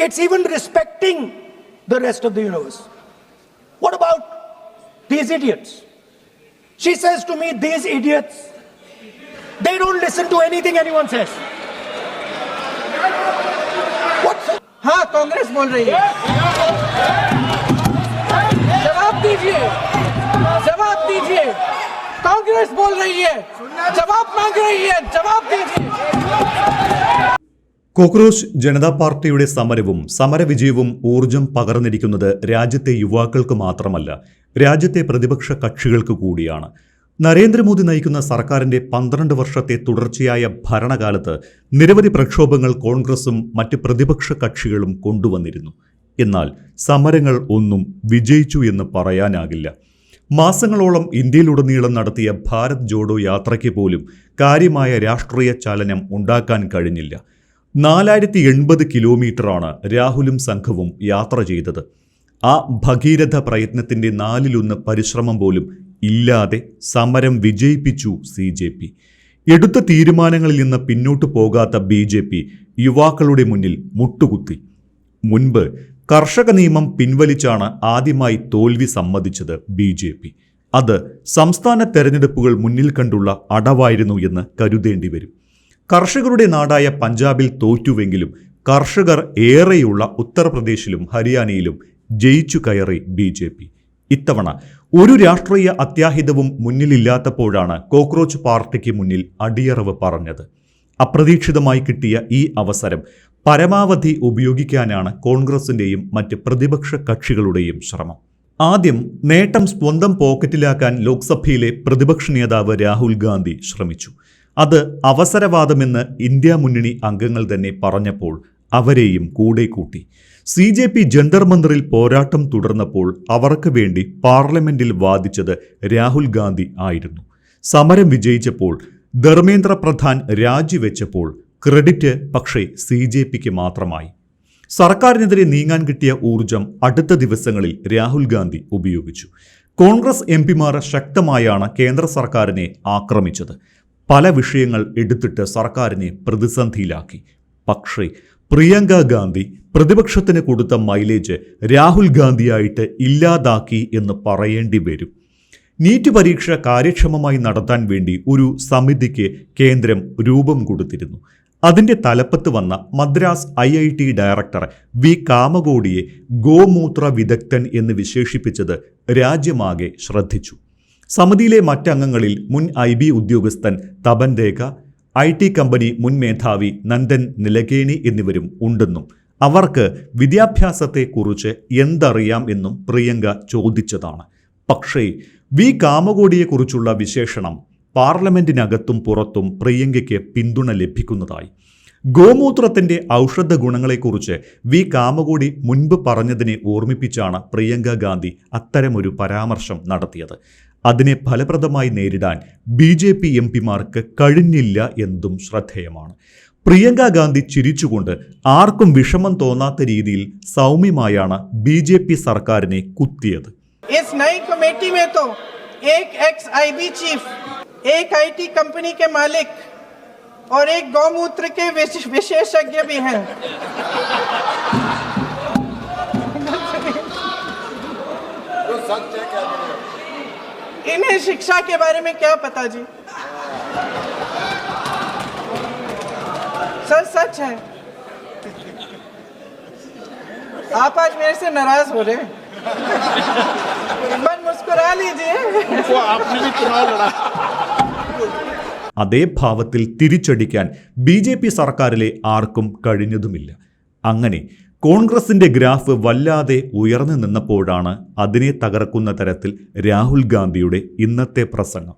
It's even respecting the rest of the universe. What about these idiots? She says to me, these idiots, they don't listen to anything anyone says. What's हाँ, कांग्रेस बोल रही है। जवाब दीजिए, जवाब दीजिए। कांग्रेस बोल रही है, जवाब मांग रही है, जवाब दीजिए। കോക്രോച്ച് ജനതാ പാർട്ടിയുടെ സമരവും സമരവിജയവും ഊർജം പകർന്നിരിക്കുന്നത് രാജ്യത്തെ യുവാക്കൾക്ക് മാത്രമല്ല, രാജ്യത്തെ പ്രതിപക്ഷ കക്ഷികൾക്ക് കൂടിയാണ്. നരേന്ദ്രമോദി നയിക്കുന്ന സർക്കാരിന്റെ 12 വർഷത്തെ തുടർച്ചയായ ഭരണകാലത്ത് നിരവധി പ്രക്ഷോഭങ്ങൾ കോൺഗ്രസും മറ്റ് പ്രതിപക്ഷ കക്ഷികളും കൊണ്ടുവന്നിരുന്നു. എന്നാൽ സമരങ്ങൾ ഒന്നും വിജയിച്ചു എന്ന് പറയാനാകില്ല. മാസങ്ങളോളം ഇന്ത്യയിലുടനീളം നടത്തിയ ഭാരത് ജോഡോ യാത്രയ്ക്ക് പോലും കാര്യമായ രാഷ്ട്രീയ ചലനം ഉണ്ടാക്കാൻ കഴിഞ്ഞില്ല. 4080 കിലോമീറ്ററാണ് രാഹുലും സംഘവും യാത്ര ചെയ്തത്. ആ ഭഗീരഥ പ്രയത്നത്തിന്റെ 4/1 പരിശ്രമം പോലും ഇല്ലാതെ സമരം വിജയിപ്പിച്ചു CJP. എടുത്ത തീരുമാനങ്ങളിൽ നിന്ന് പിന്നോട്ടു പോകാത്ത BJP യുവാക്കളുടെ മുന്നിൽ മുട്ടുകുത്തി. മുൻപ് കർഷക നിയമം പിൻവലിച്ചാണ് ആദ്യമായി തോൽവി സമ്മതിച്ചത് BJP. അത് സംസ്ഥാന തെരഞ്ഞെടുപ്പുകൾ മുന്നിൽ കണ്ടുള്ള അടവായിരുന്നു എന്ന് കരുതേണ്ടി വരും. കർഷകരുടെ നാടായ പഞ്ചാബിൽ തോറ്റുവെങ്കിലും കർഷകർ ഏറെയുള്ള ഉത്തർപ്രദേശിലും ഹരിയാനയിലും ജയിച്ചു കയറി BJP. ഇത്തവണ ഒരു രാഷ്ട്രീയ അത്യാഹിതവും മുന്നിലില്ലാത്തപ്പോഴാണ് കോക്രോച്ച് പാർട്ടിക്ക് മുന്നിൽ അടിയറവ് പറഞ്ഞത്. അപ്രതീക്ഷിതമായി കിട്ടിയ ഈ അവസരം പരമാവധി ഉപയോഗിക്കാനാണ് കോൺഗ്രസിന്റെയും മറ്റ് പ്രതിപക്ഷ കക്ഷികളുടെയും ശ്രമം. ആദ്യം നേട്ടം സ്വന്തം പോക്കറ്റിലാക്കാൻ ലോക്സഭയിലെ പ്രതിപക്ഷ നേതാവ് രാഹുൽ ഗാന്ധി ശ്രമിച്ചു. അത് അവസരവാദമെന്ന് ഇന്ത്യ മുന്നണി അംഗങ്ങൾ തന്നെ പറഞ്ഞപ്പോൾ അവരെയും കൂടെ കൂട്ടി. CJP ജന്തർ മന്ദിറിൽ പോരാട്ടം തുടർന്നപ്പോൾ അവർക്ക് വേണ്ടി പാർലമെന്റിൽ വാദിച്ചത് രാഹുൽ ഗാന്ധി ആയിരുന്നു. സമരം വിജയിച്ചപ്പോൾ ധർമ്മേന്ദ്ര പ്രധാൻ രാജിവെച്ചപ്പോൾ ക്രെഡിറ്റ് പക്ഷേ CJPക്ക് മാത്രമായി. സർക്കാരിനെതിരെ നീങ്ങാൻ കിട്ടിയ ഊർജം അടുത്ത ദിവസങ്ങളിൽ രാഹുൽ ഗാന്ധി ഉപയോഗിച്ചു. കോൺഗ്രസ് MPമാർ ശക്തമായാണ് കേന്ദ്ര സർക്കാരിനെ ആക്രമിച്ചത്. പല വിഷയങ്ങൾ എടുത്തിട്ട് സർക്കാരിനെ പ്രതിസന്ധിയിലാക്കി. പക്ഷേ പ്രിയങ്ക ഗാന്ധി പ്രതിപക്ഷത്തിന് കൊടുത്ത മൈലേജ് രാഹുൽ ഗാന്ധിയായിട്ട് ഇല്ലാതാക്കി എന്ന് പറയേണ്ടി വരും. നീറ്റ് പരീക്ഷ കാര്യക്ഷമമായി നടത്താൻ വേണ്ടി ഒരു സമിതിക്ക് കേന്ദ്രം രൂപം കൊടുത്തിരുന്നു. അതിൻ്റെ തലപ്പത്ത് വന്ന മദ്രാസ് IIT ഡയറക്ടർ V. കാമകോടിയെ ഗോമൂത്ര വിദഗ്ധൻ എന്ന് വിശേഷിപ്പിച്ചത് രാജ്യമാകെ ശ്രദ്ധിച്ചു. സമിതിയിലെ മറ്റംഗങ്ങളിൽ മുൻ IB ഉദ്യോഗസ്ഥൻ തപൻ രേഖ, IT കമ്പനി മുൻ മേധാവി നന്ദൻ നിലകേണി എന്നിവരും ഉണ്ടെന്നും അവർക്ക് വിദ്യാഭ്യാസത്തെക്കുറിച്ച് എന്തറിയാം എന്നും പ്രിയങ്ക ചോദിച്ചതാണ്. പക്ഷേ V. കാമകോടിയെക്കുറിച്ചുള്ള വിശേഷണം പാർലമെന്റിനകത്തും പുറത്തും പ്രിയങ്കയ്ക്ക് പിന്തുണ ലഭിക്കുന്നതായി. ഗോമൂത്രത്തിന്റെ ഔഷധ ഗുണങ്ങളെക്കുറിച്ച് V. കാമകോടി മുൻപ് പറഞ്ഞതിനെ ഓർമ്മിപ്പിച്ചാണ് പ്രിയങ്ക ഗാന്ധി അത്തരമൊരു പരാമർശം നടത്തിയത്. അതിനെ ഫലപ്രദമായി നേരിടാൻ BJP MPമാർക്ക് കഴിഞ്ഞില്ല എന്നതും ശ്രദ്ധേയമാണ്. പ്രിയങ്ക ഗാന്ധി ചിരിച്ചുകൊണ്ട് ആർക്കും വിഷമം തോന്നാത്ത രീതിയിൽ സൗമ്യമായാണ് BJP സർക്കാരിനെ കുത്തിയത്. इस नई कमेटी में तो एक ex-IB चीफ, एक IT कंपनी के मालिक और एक गौमूत्र के विशेषज्ञ भी हैं. इन्हें शिक्षा के बारे में क्या पता जी? सर सच है. आप आज मेरे से नाराज हो रहे हैं. पर मुस्कुरा लीजिए. आपने भी चुनाव लड़ा. അതേ ഭാവത്തിൽ തിരിച്ചടിക്കാൻ BJP സർക്കാരിലെ ആർക്കും കഴിഞ്ഞതുമില്ല. അങ്ങനെ കോൺഗ്രസിന്റെ ഗ്രാഫ് വല്ലാതെ ഉയർന്നു നിന്നപ്പോഴാണ് അതിനെ തകർക്കുന്ന തരത്തിൽ രാഹുൽ ഗാന്ധിയുടെ ഇന്നത്തെ പ്രസംഗം.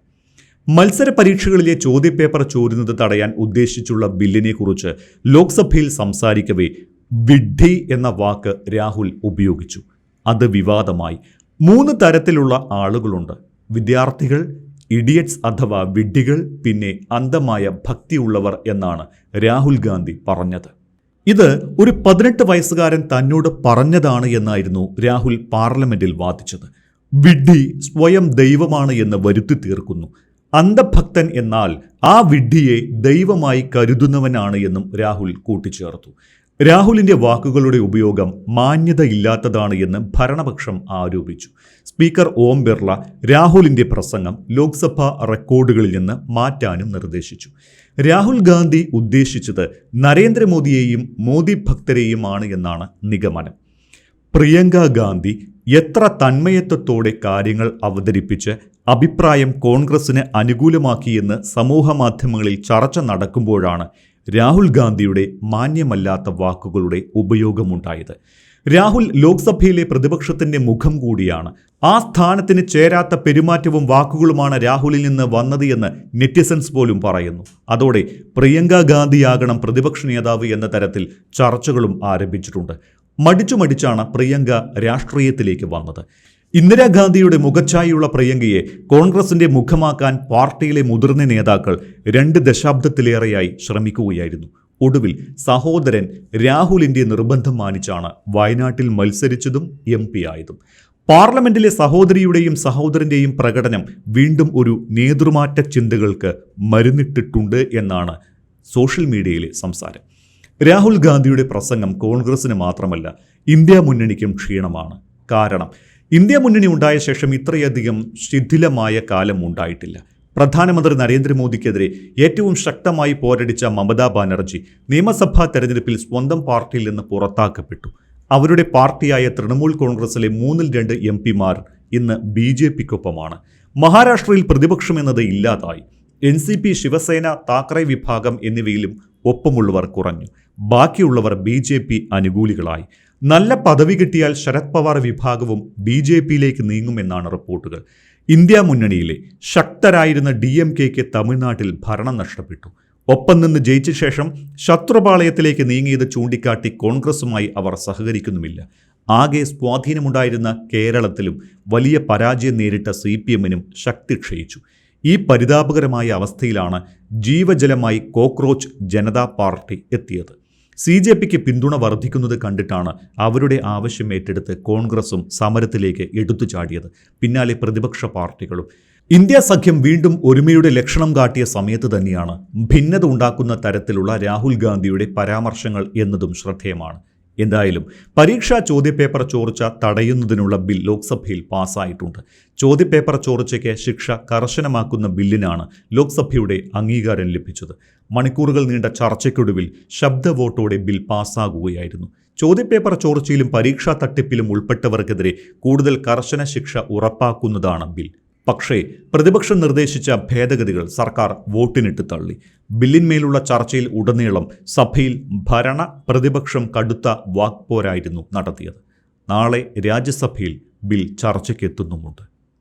മത്സര പരീക്ഷകളിലെ ചോദ്യപേപ്പർ ചോരുന്നത് തടയാൻ ഉദ്ദേശിച്ചുള്ള ബില്ലിനെ കുറിച്ച് ലോക്സഭയിൽ സംസാരിക്കവേ വിഡ്ഢി എന്ന വാക്ക് രാഹുൽ ഉപയോഗിച്ചു. അത് വിവാദമായി. 3 തരത്തിലുള്ള ആളുകളുണ്ട്: വിദ്യാർത്ഥികൾ, ഇഡിയറ്റ്സ് അഥവാ വിഡ്ഢികൾ, പിന്നെ അന്ധമായ ഭക്തിയുള്ളവർ എന്നാണ് രാഹുൽ ഗാന്ധി പറഞ്ഞത്. ഇത് ഒരു 18 വയസ്സുകാരൻ തന്നോട് പറഞ്ഞതാണ് എന്നായിരുന്നു രാഹുൽ പാർലമെന്റിൽ വാദിച്ചത്. വിഡ്ഢി സ്വയം ദൈവമാണ് എന്ന് വരുത്തി തീർക്കുന്നു. അന്ധഭക്തൻ എന്നാൽ ആ വിഡ്ഢിയെ ദൈവമായി കരുതുന്നവനാണ് എന്നും രാഹുൽ കൂട്ടിച്ചേർത്തു. രാഹുലിന്റെ വാക്കുകളുടെ ഉപയോഗം മാന്യതയില്ലാത്തതാണ് എന്ന് ഭരണപക്ഷം ആരോപിച്ചു. സ്പീക്കർ ഓം ബിർള രാഹുലിന്റെ പ്രസംഗം ലോക്സഭാ റെക്കോർഡുകളിൽ നിന്ന് മാറ്റാനും നിർദ്ദേശിച്ചു. രാഹുൽ ഗാന്ധി ഉദ്ദേശിച്ചത് നരേന്ദ്രമോദിയെയും മോദി ഭക്തരെയുമാണ് എന്നാണ് നിഗമനം. പ്രിയങ്ക ഗാന്ധി എത്ര തന്മയത്വത്തോടെ കാര്യങ്ങൾ അവതരിപ്പിച്ച് അഭിപ്രായം കോൺഗ്രസിന് അനുകൂലമാക്കിയെന്ന് സമൂഹമാധ്യമങ്ങളിൽ ചർച്ച നടക്കുമ്പോഴാണ് രാഹുൽ ഗാന്ധിയുടെ മാന്യമല്ലാത്ത വാക്കുകളുടെ ഉപയോഗമുണ്ടായത്. രാഹുൽ ലോക്സഭയിലെ പ്രതിപക്ഷത്തിന്റെ മുഖം കൂടിയാണ്. ആ സ്ഥാനത്തിന് ചേരാത്ത പെരുമാറ്റവും വാക്കുകളുമാണ് രാഹുലിൽ നിന്ന് വന്നത് എന്ന് നെറ്റിസൻസ് പോലും പറയുന്നു. അതോടെ പ്രിയങ്ക ഗാന്ധിയാകണം പ്രതിപക്ഷ നേതാവ് എന്ന തരത്തിൽ ചർച്ചകളും ആരംഭിച്ചിട്ടുണ്ട്. മടിച്ചാണ് പ്രിയങ്ക രാഷ്ട്രീയത്തിലേക്ക് വന്നത്. ഇന്ദിരാഗാന്ധിയുടെ മുഖച്ഛായുള്ള പ്രിയങ്കയെ കോൺഗ്രസിന്റെ മുഖമാക്കാൻ പാർട്ടിയിലെ മുതിർന്ന നേതാക്കൾ 2 ദശാബ്ദത്തിലേറെയായി ശ്രമിക്കുകയായിരുന്നു. ഒടുവിൽ സഹോദരൻ രാഹുലിന്റെ നിർബന്ധം മാനിച്ചാണ് വയനാട്ടിൽ മത്സരിച്ചതും MP ആയതും. പാർലമെന്റിലെ സഹോദരിയുടെയും സഹോദരന്റെയും പ്രകടനം വീണ്ടും ഒരു നേതൃമാറ്റ ചിന്തകൾക്ക് മരുന്നിട്ടിട്ടുണ്ട് എന്നാണ് സോഷ്യൽ മീഡിയയിലെ സംസാരം. രാഹുൽ ഗാന്ധിയുടെ പ്രസംഗം കോൺഗ്രസിന് മാത്രമല്ല ഇന്ത്യ മുന്നണിക്കും ക്ഷീണമാണ്. കാരണം ഇന്ത്യ മുന്നണി ഉണ്ടായ ശേഷം ഇത്രയധികം ശിഥിലമായ കാലം ഉണ്ടായിട്ടില്ല. പ്രധാനമന്ത്രി നരേന്ദ്രമോദിക്കെതിരെ ഏറ്റവും ശക്തമായി പോരടിച്ച മമതാ ബാനർജി നിയമസഭാ തെരഞ്ഞെടുപ്പിൽ സ്വന്തം പാർട്ടിയിൽ നിന്ന് പുറത്താക്കപ്പെട്ടു. അവരുടെ പാർട്ടിയായ തൃണമൂൽ കോൺഗ്രസിലെ 3-2 MP-മാർ ഇന്ന് BJPക്കൊപ്പമാണ്. മഹാരാഷ്ട്രയിൽ പ്രതിപക്ഷം എന്നത് ഇല്ലാതായി. NCP, ശിവസേന, താക്കറെ വിഭാഗം എന്നിവയിലും ഒപ്പമുള്ളവർ കുറഞ്ഞു. ബാക്കിയുള്ളവർ BJP അനുകൂലികളായി. നല്ല പദവി കിട്ടിയാൽ ശരത് പവാർ വിഭാഗവും BJPയിലേക്ക് നീങ്ങുമെന്നാണ് റിപ്പോർട്ടുകൾ. ഇന്ത്യ മുന്നണിയിലെ ശക്തരായിരുന്ന DMKയ്ക്ക് തമിഴ്നാട്ടിൽ ഭരണം നഷ്ടപ്പെട്ടു. ഒപ്പം നിന്ന് ജയിച്ച ശേഷം ശത്രുപാളയത്തിലേക്ക് നീങ്ങിയത് ചൂണ്ടിക്കാട്ടി കോൺഗ്രസുമായി അവർ സഹകരിക്കുന്നുമില്ല. ആകെ സ്വാധീനമുണ്ടായിരുന്ന കേരളത്തിലും വലിയ പരാജയം നേരിട്ട CPM-നും ശക്തി ക്ഷയിച്ചു. ഈ പരിതാപകരമായ അവസ്ഥയിലാണ് ജീവജലമായി കോക്രോച്ച് ജനതാ പാർട്ടി എത്തിയത്. CJPക്ക് പിന്തുണ വർദ്ധിക്കുന്നത് കണ്ടിട്ടാണ് അവരുടെ ആവശ്യം ഏറ്റെടുത്ത് കോൺഗ്രസും സമരത്തിലേക്ക് എടുത്തു ചാടിയത്. പിന്നാലെ പ്രതിപക്ഷ പാർട്ടികളും. ഇന്ത്യ സഖ്യം വീണ്ടും ഒരുമയുടെ ലക്ഷണം കാട്ടിയ സമയത്ത് തന്നെയാണ് ഭിന്നത ഉണ്ടാക്കുന്ന തരത്തിലുള്ള രാഹുൽ ഗാന്ധിയുടെ പരാമർശങ്ങൾ എന്നതും ശ്രദ്ധേയമാണ്. എന്തായാലും പരീക്ഷാ ചോദ്യപേപ്പർ ചോർച്ച തടയുന്നതിനുള്ള ബിൽ ലോക്സഭയിൽ പാസ്സായിട്ടുണ്ട്. ചോദ്യപേപ്പർ ചോർച്ചയ്ക്ക് ശിക്ഷ കർശനമാക്കുന്ന ബില്ലിനാണ് ലോക്സഭയുടെ അംഗീകാരം ലഭിച്ചത്. മണിക്കൂറുകൾ നീണ്ട ചർച്ചയ്ക്കൊടുവിൽ ശബ്ദ വോട്ടോടെ ബിൽ പാസ്സാകുകയായിരുന്നു. ചോദ്യപേപ്പർ ചോർച്ചയിലും പരീക്ഷാ തട്ടിപ്പിലും ഉൾപ്പെട്ടവർക്കെതിരെ കൂടുതൽ കർശന ശിക്ഷ ഉറപ്പാക്കുന്നതാണ് ബിൽ. പക്ഷേ പ്രതിപക്ഷം നിർദ്ദേശിച്ച ഭേദഗതികൾ സർക്കാർ വോട്ടിനിട്ട് തള്ളി. ബില്ലിന്മേലുള്ള ചർച്ചയിൽ ഉടനീളം സഭയിൽ ഭരണ പ്രതിപക്ഷം കടുത്ത വാക്പോരായിരുന്നു നടത്തിയത്. നാളെ രാജ്യസഭയിൽ ബിൽ ചർച്ചയ്ക്കെത്തുന്നുമുണ്ട്.